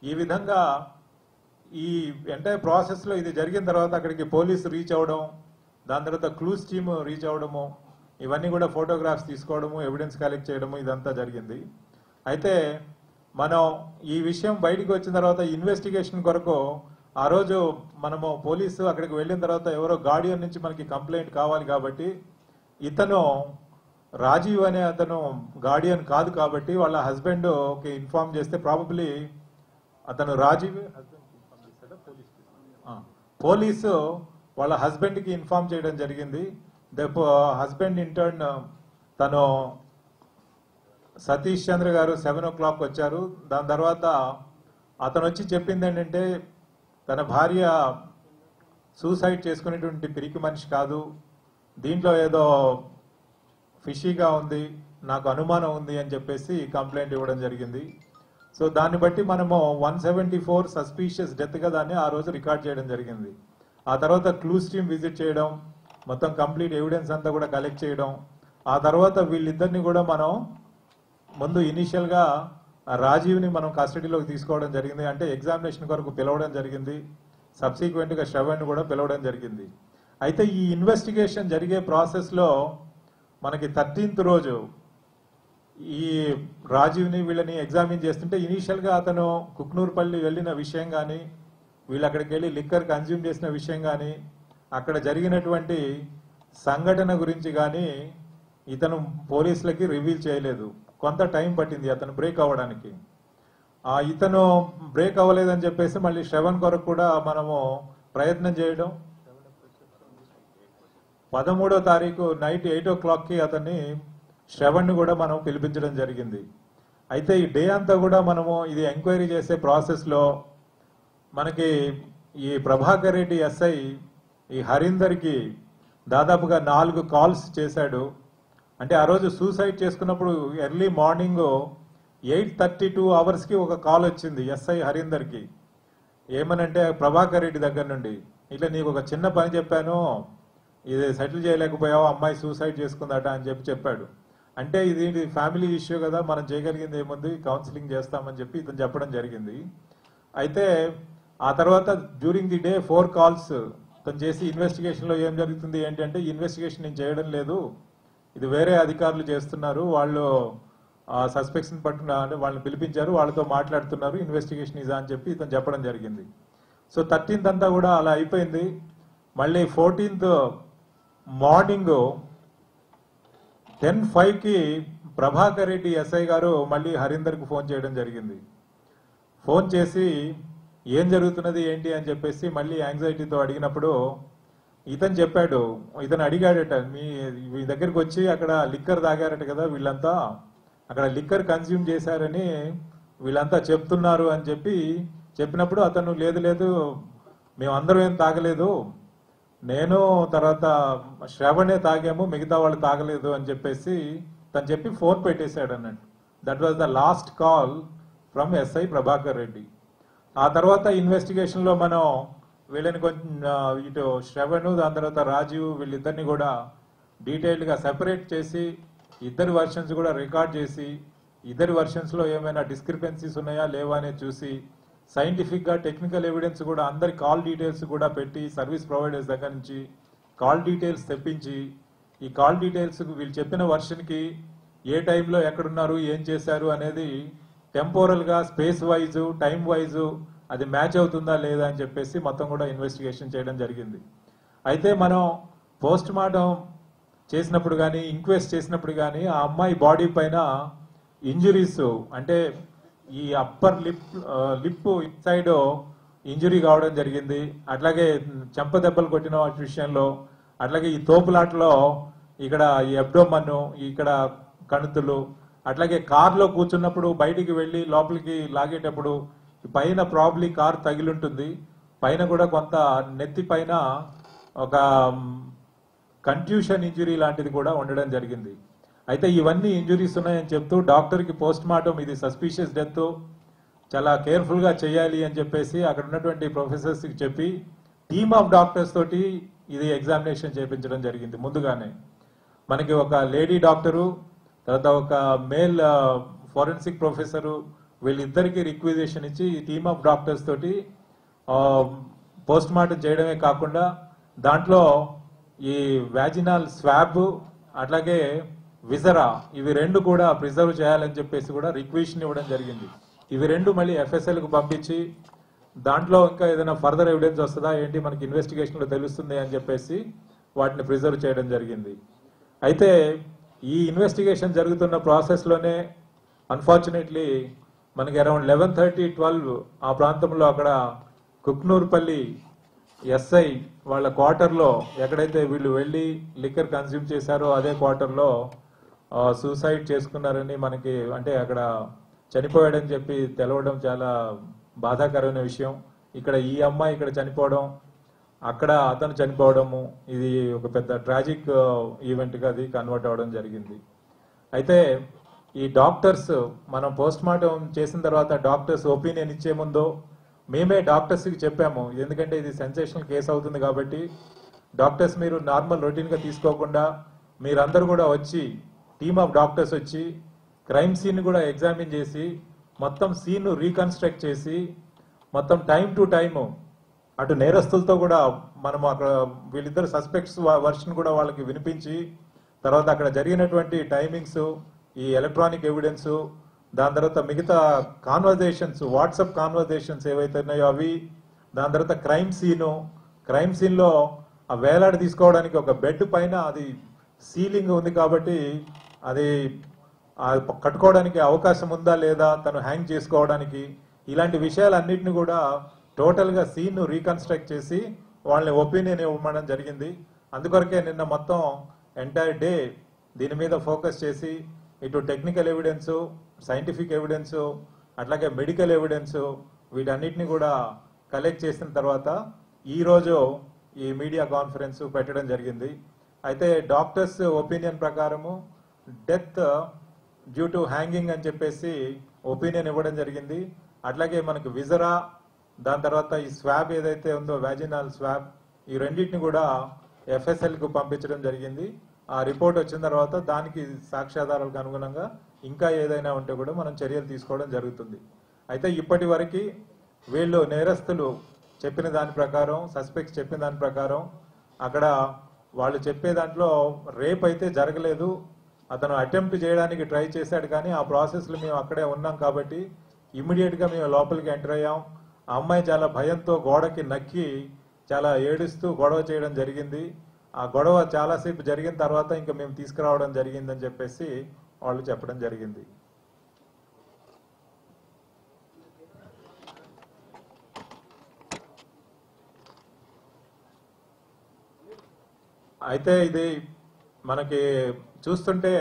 ఈ విధంగా ఈ ఎంటైర్ ప్రాసెస్లో ఇది జరిగిన తర్వాత అక్కడికి పోలీసు రీచ్ అవ్వడం, దాని తర్వాత క్లూస్ టీమ్ రీచ్ అవ్వడము, ఇవన్నీ కూడా ఫోటోగ్రాఫ్స్ తీసుకోవడము, ఎవిడెన్స్ కలెక్ట్ చేయడము, ఇదంతా జరిగింది. అయితే మనం ఈ విషయం బయటికి వచ్చిన తర్వాత ఇన్వెస్టిగేషన్ కొరకు ఆ రోజు మనము పోలీసు అక్కడికి వెళ్ళిన తర్వాత ఎవరో గార్డియన్ నుంచి మనకి కంప్లైంట్ కావాలి కాబట్టి ఇతను రాజీవ్ అనే అతను గార్డియన్ కాదు కాబట్టి వాళ్ళ హస్బెండ్కి ఇన్ఫార్మ్ చేస్తే ప్రాబబ్లీ అతను రాజీవ్ పోలీసు వాళ్ళ హస్బెండ్కి ఇన్ఫార్మ్ చేయడం జరిగింది. ద హస్బెండ్ ఇంటర్న్ తను సతీష్ చంద్ర గారు 7 o'clock వచ్చారు. దాని తర్వాత అతను వచ్చి చెప్పింది ఏంటంటే తన భార్య సూసైడ్ చేసుకునేటువంటి పిరికి మనిషి కాదు, దీంట్లో ఏదో ఫిషీగా ఉంది, నాకు అనుమానం ఉంది అని చెప్పేసి కంప్లైంట్ ఇవ్వడం జరిగింది. సో దాన్ని బట్టి మనము 174 సస్పీషియస్ డెత్గా దాన్ని ఆ రోజు రికార్డ్ చేయడం జరిగింది. ఆ తర్వాత క్లూస్ టీమ్ విజిట్ చేయడం, మొత్తం కంప్లీట్ ఎవిడెన్స్ అంతా కూడా కలెక్ట్ చేయడం, ఆ తర్వాత వీళ్ళిద్దరిని కూడా మనం ముందు ఇనీషియల్గా రాజీవ్ని మనం కస్టడీలోకి తీసుకోవడం జరిగింది, అంటే ఎగ్జామినేషన్ కొరకు పిలవడం జరిగింది. సబ్సిక్వెంట్గా శ్రవణ్ కూడా పిలవడం జరిగింది. అయితే ఈ ఇన్వెస్టిగేషన్ జరిగే ప్రాసెస్లో మనకి 13th రోజు ఈ రాజీవ్ని వీళ్ళని ఎగ్జామిన్ చేస్తుంటే ఇనీషియల్గా అతను కుక్నూర్పల్లి వెళ్ళిన విషయం కానీ, వీళ్ళు అక్కడికి వెళ్ళి లిక్కర్ కన్జ్యూమ్ చేసిన విషయం కానీ, అక్కడ జరిగినటువంటి సంఘటన గురించి కానీ ఇతను పోలీసులకి రివీల్ చేయలేదు. కొంత టైం పట్టింది అతను బ్రేక్ అవ్వడానికి. ఇతను బ్రేక్ అవ్వలేదని చెప్పేసి మళ్ళీ శ్రవణ్ కొరకు కూడా మనము ప్రయత్నం చేయడం, 13వ తారీఖు నైట్ 8 o'clockకి అతన్ని శ్రవణ్ని కూడా మనం పిలిపించడం జరిగింది. అయితే ఈ డే అంతా కూడా మనము ఇది ఎంక్వైరీ చేసే ప్రాసెస్లో మనకి ఈ ప్రభాకర్ రెడ్డి ఎస్ఐ ఈ హరీందర్కి దాదాపుగా 4 కాల్స్ చేశాడు. అంటే ఆ రోజు సూసైడ్ చేసుకున్నప్పుడు ఎర్లీ మార్నింగ్ 8:32 hours ఒక కాల్ వచ్చింది ఎస్ఐ హరీందర్కి. ఏమనంటే ప్రభాకర్ రెడ్డి దగ్గర నుండి, ఇట్లా నీకు ఒక చిన్న పని చెప్పాను, ఇది సెటిల్ చేయలేకపోయావు, అమ్మాయి సూసైడ్ చేసుకుందట అని చెప్పాడు. అంటే ఇది ఫ్యామిలీ ఇష్యూ కదా, మనం చేయగలిగింది ఏముంది, కౌన్సిలింగ్ చేస్తామని చెప్పి ఇతను చెప్పడం జరిగింది. అయితే ఆ తర్వాత డ్యూరింగ్ ది డే 4 calls తను చేసి ఇన్వెస్టిగేషన్లో ఏం జరుగుతుంది ఏంటంటే, ఇన్వెస్టిగేషన్ నేను చేయడం లేదు, ఇది వేరే అధికారులు చేస్తున్నారు, వాళ్ళు సస్పెక్ట్స్ని అంటే వాళ్ళని పిలిపించారు, వాళ్ళతో మాట్లాడుతున్నారు, ఇన్వెస్టిగేషన్ ఇదా అని చెప్పి ఇతను చెప్పడం జరిగింది. సో 13th అంతా కూడా అలా అయిపోయింది. మళ్ళీ 14th మార్నింగ్ 10:05కి ప్రభాకర్ రెడ్డి ఎస్ఐ గారు మళ్ళీ హరీందర్కి ఫోన్ చేయడం జరిగింది. ఫోన్ చేసి ఏం జరుగుతున్నది ఏంటి అని చెప్పేసి మళ్ళీ యాంగ్జైటీతో అడిగినప్పుడు ఇతను చెప్పాడు, ఇతను అడిగాడట, మీ దగ్గరికి వచ్చి అక్కడ లిక్కర్ తాగారట కదా వీళ్ళంతా, అక్కడ లిక్కర్ కన్జ్యూమ్ చేశారని వీళ్ళంతా చెప్తున్నారు అని చెప్పినప్పుడు అతను లేదు మేమందరం ఏం తాగలేదు, నేను తర్వాత శ్రవణే తాగాము, మిగతా వాళ్ళు తాగలేదు అని చెప్పేసి తను చెప్పి ఫోన్ పెట్టేశాడు అన్నట్టు. That was the last call from SI Prabhakar Reddy. ఆ తర్వాత ఇన్వెస్టిగేషన్లో మనం వీళ్ళని కొంచెం ఇటు శ్రవణ్, దాని తర్వాత రాజీవ్, వీళ్ళిద్దరిని కూడా డీటెయిల్డ్గా సెపరేట్ చేసి ఇద్దరు వర్షన్స్ కూడా రికార్డ్ చేసి ఇద్దరు వర్షన్స్లో ఏమైనా డిస్క్రిపెన్సీస్ ఉన్నాయా లేవా అనేది చూసి సైంటిఫిక్గా టెక్నికల్ ఎవిడెన్స్ కూడా అందరి కాల్ డీటెయిల్స్ కూడా పెట్టి సర్వీస్ ప్రొవైడర్స్ దగ్గర నుంచి కాల్ డీటెయిల్స్ తెప్పించి ఈ కాల్ డీటెయిల్స్ వీళ్ళు చెప్పిన వర్షన్కి ఏ టైంలో ఎక్కడున్నారు ఏం చేశారు అనేది టెంపోరల్గా స్పేస్ వైజు టైం వైజు అది మ్యాచ్ అవుతుందా లేదా అని చెప్పేసి మొత్తం కూడా ఇన్వెస్టిగేషన్ చేయడం జరిగింది. అయితే మనం పోస్ట్ మార్టం చేసినప్పుడు కానీ ఇంక్వెస్ట్ చేసినప్పుడు కానీ ఆ అమ్మాయి బాడీ పైన ఇంజురీస్ అంటే ఈ అప్పర్ లిప్ సైడ్ ఇంజురీ కావడం జరిగింది. అట్లాగే చెంప దెబ్బలు కొట్టిన విషయంలో అట్లాగే ఈ తోపులాటలో ఇక్కడ ఈ అబ్డోమన్ ఇక్కడ కణుతులు అట్లాగే కార్లో కూర్చున్నప్పుడు బయటికి వెళ్ళి లోపలికి లాగేటప్పుడు పైన ప్రాబ్లీ కార్ తగిలింటుంది. పైన కూడా కొంత నెత్తి పైన ఒక కంట్యూషన్ ఇంజురీ లాంటిది కూడా ఉండడం జరిగింది. అయితే ఇవన్నీ ఇంజురీస్ ఉన్నాయని చెప్తూ డాక్టర్కి పోస్ట్ మార్టం ఇది సస్పీషియస్ డెత్ చాలా కేర్ఫుల్గా చేయాలి అని చెప్పేసి అక్కడ ఉన్నటువంటి ప్రొఫెసర్స్కి చెప్పి టీమ్ ఆఫ్ డాక్టర్స్ తోటి ఇది ఎగ్జామినేషన్ చేయించడం జరిగింది. ముందుగానే మనకి ఒక లేడీ డాక్టరు తర్వాత ఒక మేల్ ఫోరెన్సిక్ ప్రొఫెసరు వీళ్ళిద్దరికి రిక్విజిషన్ ఇచ్చి ఈ టీమ్ ఆఫ్ డాక్టర్స్ తోటి పోస్ట్ మార్టం చేయడమే కాకుండా దాంట్లో ఈ వ్యాజినల్ స్వాబ్ అట్లాగే విజరా ఇవి రెండు కూడా ప్రిజర్వ్ చేయాలని చెప్పేసి కూడా రిక్వెషన్ ఇవ్వడం జరిగింది. ఇవి రెండు మళ్ళీ ఎఫ్ఎస్ఎల్కు పంపించి దాంట్లో ఇంకా ఏదైనా ఫర్దర్ ఎవిడెన్స్ వస్తుందా ఏంటి మనకి ఇన్వెస్టిగేషన్లో తెలుస్తుంది అని చెప్పేసి వాటిని ప్రిజర్వ్ చేయడం జరిగింది. అయితే ఈ ఇన్వెస్టిగేషన్ జరుగుతున్న ప్రాసెస్లోనే అన్ఫార్చునేట్లీ మనకి అరౌండ్ 11:30-12 ఆ ప్రాంతంలో అక్కడ కుక్నూర్పల్లి ఎస్ఐ వాళ్ళ క్వార్టర్లో ఎక్కడైతే వీళ్ళు వెళ్ళి లిక్కర్ కన్స్యూమ్ చేశారో అదే క్వార్టర్లో సూసైడ్ చేసుకున్నారని మనకి అంటే అక్కడ చనిపోయాడని చెప్పి తెలవడం చాలా బాధాకరమైన విషయం. ఇక్కడ ఈ అమ్మాయి ఇక్కడ చనిపోవడం అక్కడ అతను చనిపోవడము ఇది ఒక పెద్ద ట్రాజిక్ ఈవెంట్గా అది కన్వర్ట్ అవ్వడం జరిగింది. అయితే ఈ డాక్టర్స్ మనం పోస్ట్ మార్టం చేసిన తర్వాత డాక్టర్స్ ఒపీనియన్ ఇచ్చే ముందు మేమే డాక్టర్స్కి చెప్పాము, ఎందుకంటే ఇది సెన్సేషనల్ కేసు అవుతుంది కాబట్టి డాక్టర్స్ మీరు నార్మల్ రొటీన్గా తీసుకోకుండా మీరందరూ కూడా వచ్చి టీమ్ ఆఫ్ డాక్టర్స్ వచ్చి క్రైమ్ సీన్ కూడా ఎగ్జామిన్ చేసి మొత్తం సీన్ రీకన్స్ట్రక్ట్ చేసి మొత్తం టైం టు టైము అటు నేరస్తులతో కూడా మనం అక్కడ వీళ్ళిద్దరు సస్పెక్ట్స్ వర్షన్ కూడా వాళ్ళకి వినిపించి తర్వాత అక్కడ జరిగినటువంటి టైమింగ్స్ ఈ ఎలక్ట్రానిక్ ఎవిడెన్స్ దాని తర్వాత మిగతా కాన్వర్జేషన్స్ వాట్సాప్ కాన్వర్జేషన్స్ ఏవైతే ఉన్నాయో అవి దాని తర్వాత క్రైమ్ సీన్లో ఆ వేలాడి తీసుకోవడానికి ఒక బెడ్ పైన అది సీలింగ్ ఉంది కాబట్టి అది కట్టుకోవడానికి అవకాశం ఉందా లేదా తను హ్యాంగ్ చేసుకోవడానికి ఇలాంటి విషయాలన్నింటినీ కూడా టోటల్గా సీన్ రీకన్స్ట్రక్ట్ చేసి వాళ్ళని ఒపీనియన్ ఇవ్వడం జరిగింది. అందుకొరకే నిన్న మొత్తం ఎంటైర్ డే దీని మీద ఫోకస్ చేసి ఇటు టెక్నికల్ ఎవిడెన్స్ సైంటిఫిక్ ఎవిడెన్స్ అట్లాగే మెడికల్ ఎవిడెన్స్ వీటన్నిటిని కూడా కలెక్ట్ చేసిన తర్వాత ఈరోజు ఈ మీడియా కాన్ఫరెన్స్ పెట్టడం జరిగింది. అయితే డాక్టర్స్ ఒపీనియన్ ప్రకారము డెత్ డ్యూ టు హ్యాంగింగ్ అని చెప్పేసి ఒపీనియన్ ఇవ్వడం జరిగింది. అట్లాగే మనకు విజరా దాని తర్వాత ఈ స్వాబ్ ఏదైతే ఉందో వ్యాజినల్ స్వాబ్ ఈ రెండింటిని కూడా ఎఫ్ఎస్ఎల్కు పంపించడం జరిగింది. ఆ రిపోర్ట్ వచ్చిన తర్వాత దానికి సాక్ష్యాధారాలకు అనుగుణంగా ఇంకా ఏదైనా ఉంటే కూడా మనం చర్యలు తీసుకోవడం జరుగుతుంది. అయితే ఇప్పటి వరకు వీళ్ళు నేరస్తులు చెప్పిన దాని ప్రకారం సస్పెక్ట్స్ చెప్పిన దాని ప్రకారం అక్కడ వాళ్ళు చెప్పే దాంట్లో రేప్ అయితే జరగలేదు, అతను అటెంప్ట్ చేయడానికి ట్రై చేశాడు కానీ ఆ ప్రాసెస్లో మేము అక్కడే ఉన్నాం కాబట్టి ఇమ్మీడియట్గా మేము లోపలికి ఎంటర్ అయ్యాం. ఆ అమ్మాయి చాలా భయంతో గోడకి నక్కి చాలా ఏడుస్తూ గొడవ చేయడం జరిగింది. ఆ గొడవ చాలాసేపు జరిగిన తర్వాత ఇంకా మేము తీసుకురావడం జరిగిందని చెప్పేసి వాళ్ళు చెప్పడం జరిగింది. అయితే ఇది మనకి చూస్తుంటే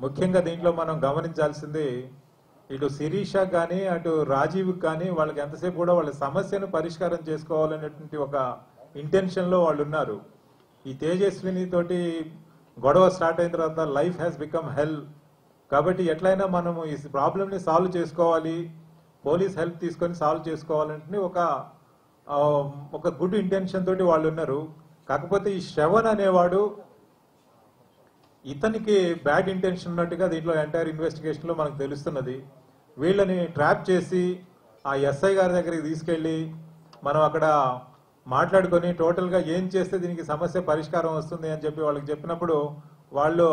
ముఖ్యంగా దీంట్లో మనం గమనించాల్సింది ఇటు శిరీష కానీ అటు రాజీవ్ కానీ వాళ్ళకి ఎంతసేపు కూడా వాళ్ళ సమస్యను పరిష్కారం చేసుకోవాలనేటువంటి ఒక ఇంటెన్షన్లో వాళ్ళు ఉన్నారు. ఈ తేజస్విని తోటి గొడవ స్టార్ట్ అయిన తర్వాత లైఫ్ హ్యాస్ బికమ్ హెల్ కాబట్టి ఎట్లయినా మనము ఈ ప్రాబ్లమ్ని సాల్వ్ చేసుకోవాలి, పోలీస్ హెల్ప్ తీసుకొని సాల్వ్ చేసుకోవాలంటే ఒక గుడ్ ఇంటెన్షన్ తోటి వాళ్ళు ఉన్నారు. కాకపోతే ఈ శ్రవణ్ అనేవాడు ఇతనికి బ్యాడ్ ఇంటెన్షన్ ఉన్నట్టుగా దీంట్లో ఎంటైర్ ఇన్వెస్టిగేషన్లో మనకు తెలుస్తున్నది. వీళ్ళని ట్రాప్ చేసి ఆ ఎస్ఐ గారి దగ్గరికి తీసుకెళ్ళి మనం అక్కడ మాట్లాడుకొని టోటల్గా ఏం చేస్తే దీనికి సమస్య పరిష్కారం వస్తుంది అని చెప్పి వాళ్ళకి చెప్పినప్పుడు వాళ్ళు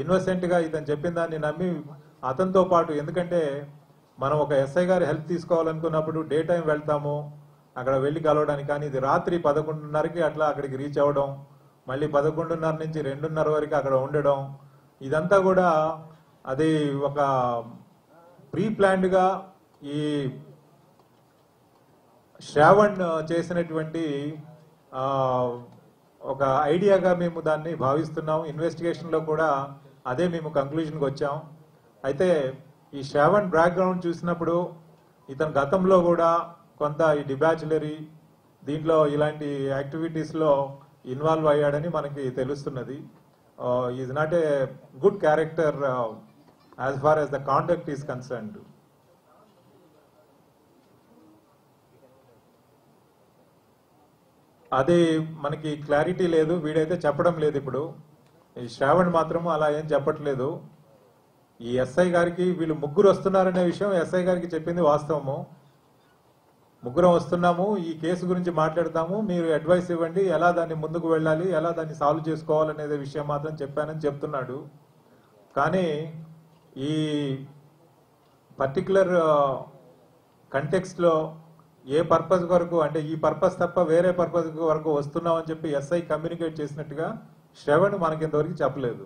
ఇన్నోసెంట్గా ఇతను చెప్పిన దాన్ని నమ్మి అతనితో పాటు, ఎందుకంటే మనం ఒక ఎస్ఐ గారి హెల్ప్ తీసుకోవాలనుకున్నప్పుడు డే టైం వెళ్తాము అక్కడ వెళ్ళి కలవడానికి, కానీ ఇది రాత్రి 11:30కి అట్లా అక్కడికి రీచ్ అవ్వడం, మళ్ళీ 11:30 నుంచి 2:30 వరకు అక్కడ ఉండడం, ఇదంతా కూడా అది ఒక ప్రీ ప్లాన్డ్గా ఈ శ్రావణ్ చేసినటువంటి ఒక ఐడియాగా మేము దాన్ని భావిస్తున్నాం. ఇన్వెస్టిగేషన్లో కూడా అదే మేము కంక్లూజన్కి వచ్చాం. అయితే ఈ శ్రావణ్ బ్యాక్గ్రౌండ్ చూసినప్పుడు ఇతను గతంలో కూడా కొంత ఈ డిబ్యాచులరీ దీంట్లో ఇలాంటి యాక్టివిటీస్లో ఇన్వాల్వ్ అయ్యాడని మనకి తెలుస్తున్నది. Is not a good character as far as the conduct is concerned. అది మనకి క్లారిటీ లేదు, వీడైతే చెప్పడం లేదు. ఇప్పుడు ఈ శ్రావణ్ మాత్రము అలా ఏం చెప్పట్లేదు. ఈ ఎస్ఐ గారికి వీళ్ళు ముగ్గురు వస్తున్నారనే విషయం ఎస్ఐ గారికి చెప్పింది వాస్తవము. ముగ్గురం వస్తున్నాము, ఈ కేసు గురించి మాట్లాడతాము, మీరు అడ్వైస్ ఇవ్వండి, ఎలా దాన్ని ముందుకు వెళ్ళాలి, ఎలా దాన్ని సాల్వ్ చేసుకోవాలనే విషయం మాత్రం చెప్పానని చెప్తున్నాడు. కానీ ఈ పర్టికులర్ కంటెక్స్ట్లో ఏ పర్పస్ వరకు, అంటే ఈ పర్పస్ తప్ప వేరే పర్పస్ వరకు వస్తున్నాం అని చెప్పి ఎస్ఐ కమ్యూనికేట్ చేసినట్టుగా శ్రవణ్ మనకి ఇంతవరకు చెప్పలేదు.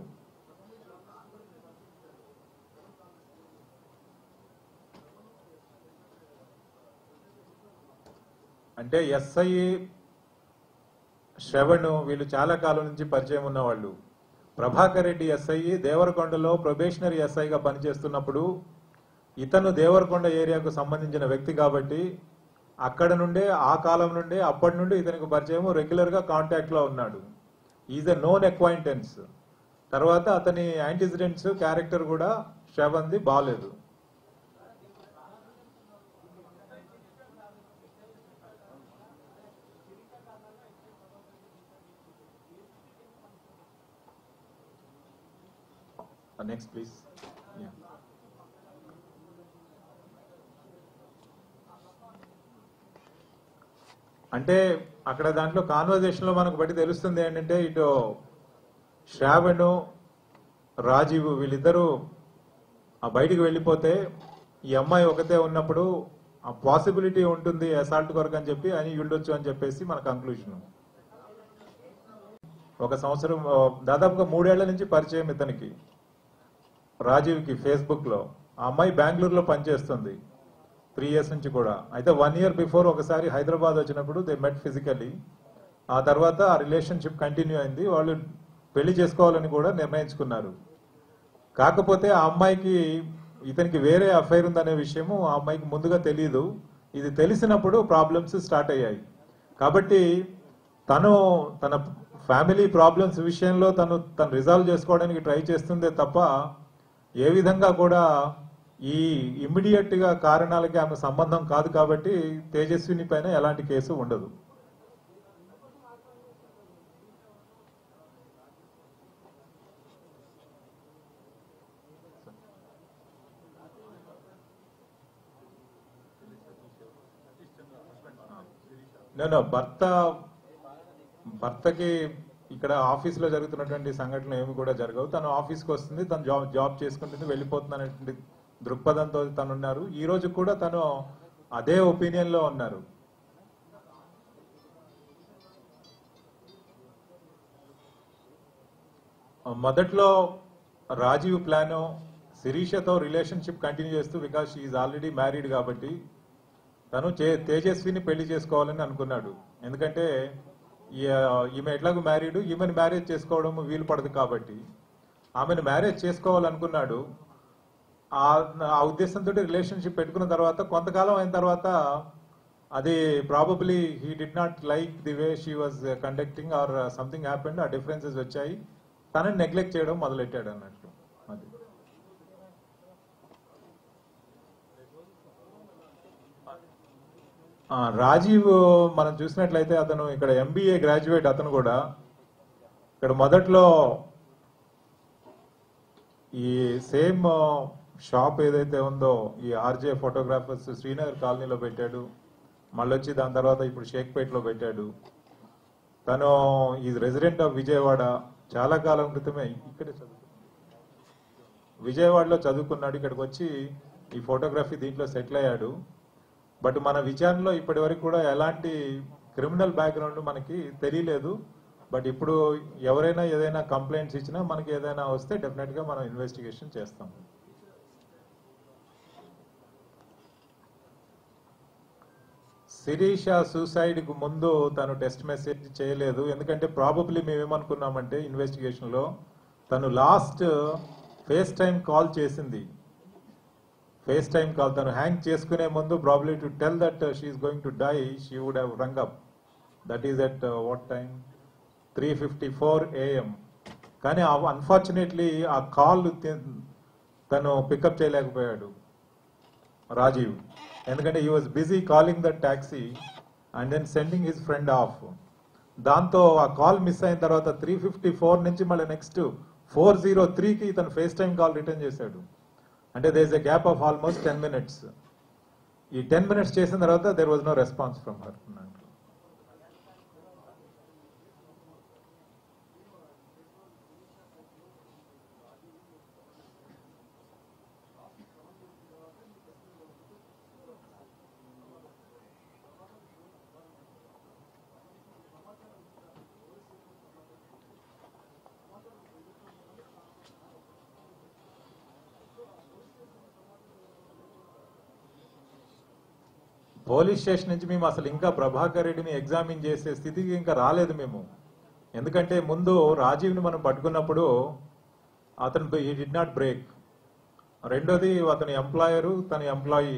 అంటే ఎస్ఐ శ్రవణ్ వీళ్ళు చాలా కాలం నుంచి పరిచయం ఉన్నవాళ్ళు. ప్రభాకర్ రెడ్డి ఎస్ఐ దేవరకొండలో ప్రొబేషనరీ ఎస్ఐగా పనిచేస్తున్నప్పుడు ఇతను దేవరకొండ ఏరియాకు సంబంధించిన వ్యక్తి కాబట్టి అక్కడ నుండే, ఆ కాలం నుండే, అప్పటి నుండి ఇతనికి పరిచయం, రెగ్యులర్ గా కాంటాక్ట్ లో ఉన్నాడు. Is a known acquaintance. తర్వాత అతని యాంటిసిడెంట్స్ క్యారెక్టర్ కూడా శ్రవణ్ది బాలేదు. Next please. అంటే అక్కడ దాంట్లో కాన్వర్జేషన్ లో మనకు బట్టి తెలుస్తుంది ఏంటంటే, ఇటు శ్రావణ్, రాజీవ్ వీళ్ళిద్దరూ బయటికి వెళ్ళిపోతే ఈ అమ్మాయి ఒకతే ఉన్నప్పుడు ఆ పాసిబిలిటీ ఉంటుంది అసాల్ట్ కొరకు అని చెప్పి అని వెళ్ళొచ్చు అని చెప్పేసి మన కంక్లూజన్. ఒక సంవత్సరం, దాదాపుగా 3 ఏళ్ల నుంచి పరిచయం ఇతనికి రాజీవ్కి ఫేస్బుక్ లో. ఆ అమ్మాయి బెంగళూరులో పనిచేస్తుంది 3 years నుంచి కూడా. అయితే 1 year బిఫోర్ ఒకసారి హైదరాబాద్ వచ్చినప్పుడు దే మెట్ ఫిజికలీ. ఆ తర్వాత ఆ రిలేషన్షిప్ కంటిన్యూ అయింది. వాళ్ళు పెళ్లి చేసుకోవాలని కూడా నిర్ణయించుకున్నారు. కాకపోతే ఆ అమ్మాయికి ఇతనికి వేరే అఫైర్ ఉందనే విషయము ఆ అమ్మాయికి ముందుగా తెలియదు. ఇది తెలిసినప్పుడు ప్రాబ్లమ్స్ స్టార్ట్ అయ్యాయి. కాబట్టి తను తన ఫ్యామిలీ ప్రాబ్లమ్స్ విషయంలో తను రిజాల్వ్ చేసుకోవడానికి ట్రై చేస్తుందే తప్ప ఏ విధంగా కూడా ఈ ఇమ్మీడియట్ గా కారణాలకి ఆమె సంబంధం కాదు. కాబట్టి తేజస్విని పైన ఎలాంటి కేసు ఉండదు. నేను భర్తకి ఇక్కడ ఆఫీస్ లో జరుగుతున్నటువంటి సంఘటనలు ఏమి కూడా జరగవు. తను ఆఫీస్కి వస్తుంది, తను జాబ్ చేసుకుంటుంది, వెళ్ళిపోతుంది అనేటువంటి దృక్పథంతో తను ఉన్నారు. ఈ రోజు కూడా తను అదే ఒపీనియన్ లో ఉన్నారు. మొదట్లో రాజీవ్ ప్లాన్ శిరీషతో రిలేషన్షిప్ కంటిన్యూ చేస్తూ, బికాస్ షీఈ్ ఆల్రెడీ మ్యారీడ్ కాబట్టి తను తేజస్విని పెళ్లి చేసుకోవాలని అనుకున్నాడు. ఎందుకంటే ఈమె ఎట్లాగూ మ్యారీడ్, ఈమెను మ్యారేజ్ చేసుకోవడం వీలు పడదు కాబట్టి ఆమెను మ్యారేజ్ చేసుకోవాలనుకున్నాడు. ఆ ఉద్దేశంతో రిలేషన్షిప్ పెట్టుకున్న తర్వాత కొంతకాలం అయిన తర్వాత అది probably he did not like the way she was conducting or something happened. ఆ డిఫరెన్సెస్ వచ్చాయి, తనని నెగ్లెక్ట్ చేయడం మొదలెట్టాడు అన్నట్లు. అది రాజీవ్ మనం చూసినట్లయితే అతను ఇక్కడ MBA గ్రాడ్యుయేట్. అతను కూడా ఇక్కడ మొదట్లో ఈ సేమ్ షాప్ ఏదైతే ఉందో ఈ ఆర్జే ఫోటోగ్రాఫర్స్ శ్రీనగర్ కాలనీలో పెట్టాడు, మళ్ళీ వచ్చి దాని తర్వాత ఇప్పుడు షేక్పేట్లో పెట్టాడు. తను ఈ రెసిడెంట్ ఆఫ్ విజయవాడ, చాలా కాలం క్రితమే ఇక్కడే విజయవాడలో చదువుకున్నాడు. ఇక్కడికి వచ్చి ఈ ఫోటోగ్రఫీ దీంట్లో సెటిల్ అయ్యాడు. బట్ మన విచారణలో ఇప్పటి వరకు కూడా ఎలాంటి క్రిమినల్ బ్యాక్గ్రౌండ్ మనకి తెలియలేదు. బట్ ఇప్పుడు ఎవరైనా ఏదైనా కంప్లైంట్స్ ఇచ్చినా మనకి ఏదైనా వస్తే డెఫినెట్ గా మనం ఇన్వెస్టిగేషన్ చేస్తాం. శిరీష సూసైడ్ కు ముందు తను టెక్స్ట్ మెసేజ్ చేయలేదు. ఎందుకంటే ప్రాబబ్లీ మేమేమనుకున్నామంటే ఇన్వెస్టిగేషన్ లో తను లాస్ట్ ఫేస్ టైం కాల్ చేసింది. ఫేస్ టైం కాల్ తను హ్యాంగ్ చేసుకునే ముందు probably to tell that she's going to die she would have rung up. That is at what time 3:54 AM. కానీ unfortunately ఆ కాల్ తను pick up చేయలేకపోయాడు రాజీవ్. ఎందుకంటే he was busy calling the taxi and then sending his friend off. దాంతో ఆ call miss అయిన తర్వాత 3:54 నుంచి మళ్ళీ నెక్స్ట్ 4:03కి తను ఫేస్ టైం కాల్ రిటర్న్ చేశాడు. అంటే there is a gap of almost 10 minutes. ఈ 10 minutes చేసిన తర్వాత there was no response from her. Police station నుంచి మేము అసలు ఇంకా ప్రభాకర్ రెడ్డిని ఎగ్జామిన్ చేసే స్థితికి ఇంకా రాలేదు మేము. ఎందుకంటే ముందు రాజీవ్ని మనం పట్టుకున్నప్పుడు అతను హీ డిడ్ నాట్ బ్రేక్. రెండోది అతని ఎంప్లాయరు తన ఎంప్లాయీ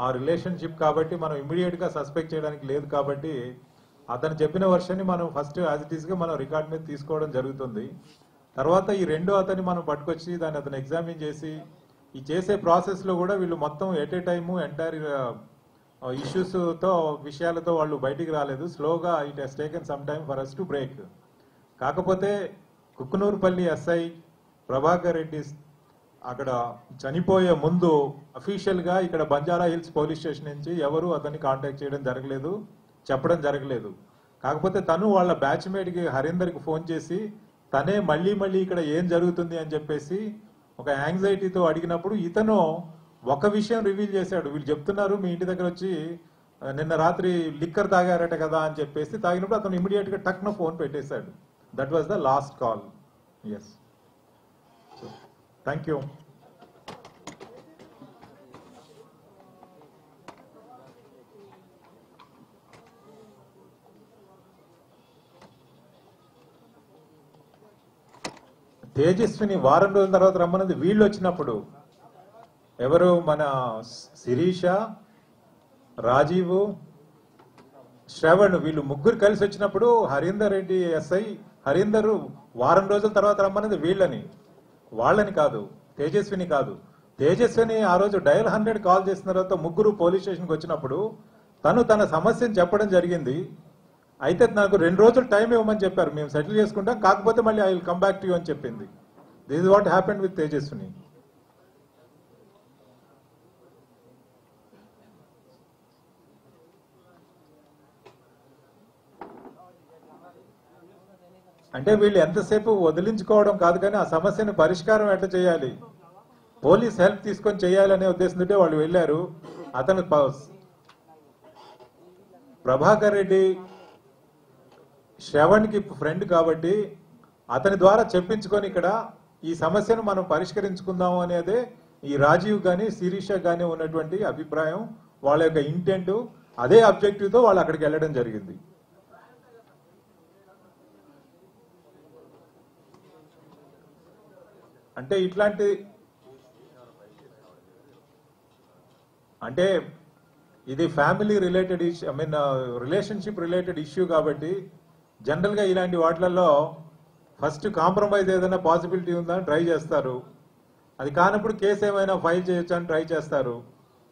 ఆ రిలేషన్షిప్ కాబట్టి మనం ఇమీడియట్ గా సస్పెక్ట్ చేయడానికి లేదు. కాబట్టి అతను చెప్పిన వర్షన్ని మనం ఫస్ట్ యాజ్ ఇట్ ఈస్ గా మనం రికార్డ్ మీద తీసుకోవడం జరుగుతుంది. తర్వాత ఈ రెండో అతన్ని మనం పట్టుకొచ్చి దాన్ని అతను ఎగ్జామిన్ చేసి ఈ చేసే ప్రాసెస్ లో కూడా వీళ్ళు మొత్తం at a time entire issues తో విషయాలతో వాళ్ళు బయటికి రాలేదు. స్లోగా it has taken some time for us to break. కాకపోతే కుక్కునూరుపల్లి ఎస్ఐ ప్రభాకర్ రెడ్డి అక్కడ చనిపోయే ముందు అఫీషియల్ గా ఇక్కడ బంజారా హిల్స్ పోలీస్ స్టేషన్ నుంచి ఎవరు అతన్ని కాంటాక్ట్ చేయడం జరగలేదు, చెప్పడం జరగలేదు. కాకపోతే తను వాళ్ళ బ్యాచ్మేట్ కి హరీందర్కి ఫోన్ చేసి తనే మళ్ళీ ఇక్కడ ఏం జరుగుతుంది అని చెప్పేసి ఒక యాంగ్జైటీతో అడిగినప్పుడు ఇతను ఒక విషయం రివీల్ చేశాడు. వీళ్ళు చెప్తున్నారు మీ ఇంటి దగ్గర వచ్చి నిన్న రాత్రి లిక్కర్ తాగారట కదా అని చెప్పేసి తాగినప్పుడు అతను ఇమీడియట్ గా టక్న ఫోన్ పెట్టేశాడు. That was the last call. Yes, thank you. Tejaswini వారం రోజుల తర్వాత రమ్మన్నది వీళ్ళు వచ్చినప్పుడు. ఎవరు? మన శిరీష, రాజీవ్, శ్రవణ్, వీళ్ళు ముగ్గురు కలిసి వచ్చినప్పుడు హరీందర్ రెడ్డి ఎస్ఐ హరీందర్ వారం రోజుల తర్వాత రమ్మన్నది వీళ్ళని, వాళ్ళని కాదు, తేజస్విని కాదు. తేజస్విని ఆ రోజు డయల్ 100 కాల్ చేసిన తర్వాత ముగ్గురు పోలీస్ స్టేషన్కి వచ్చినప్పుడు తను తన సమస్యను చెప్పడం జరిగింది. అయితే నాకు 2 రోజులు టైం ఇవ్వమని చెప్పారు, మేము సెటిల్ చేసుకుంటాం, కాకపోతే మళ్ళీ I will come back to you అని చెప్పింది. This is what happened with Tejaswini. అంటే వీళ్ళు ఎంతసేపు వదిలించుకోవడం కాదు కానీ ఆ సమస్యను పరిష్కారం ఎట్లా చేయాలి, పోలీస్ హెల్ప్ తీసుకొని చేయాలనే ఉద్దేశంతో వాళ్ళు వెళ్ళారు. అతను ప్రభాకర్ రెడ్డి శ్రవణ్కి ఫ్రెండ్ కాబట్టి అతని ద్వారా చెప్పించుకొని ఇక్కడ ఈ సమస్యను మనం పరిష్కరించుకుందాము అనేది ఈ రాజీవ్ గాని శిరీష గాని ఉన్నటువంటి అభిప్రాయం, వాళ్ళ యొక్క ఇంటెంట్, అదే అబ్జెక్టివ్ తో వాళ్ళు అక్కడికి వెళ్ళడం జరిగింది. అంటే ఇట్లాంటి అంటే ఇది family related issue, I mean relationship related issue కాబట్టి జనరల్ గా ఇలాంటి వాటిలలో ఫస్ట్ కాంప్రమైజ్ ఏదైనా పాసిబిలిటీ ఉందా అని ట్రై చేస్తారు. అది కానప్పుడు కేసు ఏమైనా ఫైల్ చేయొచ్చు అని ట్రై చేస్తారు.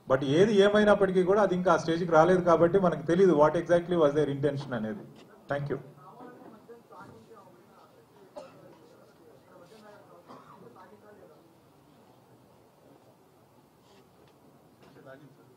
బట్ ఏది ఏమైనప్పటికీ కూడా అది ఇంకా ఆ స్టేజ్కి రాలేదు కాబట్టి మనకు తెలియదు what exactly was their intention అనేది. Thank you. రాగించారు.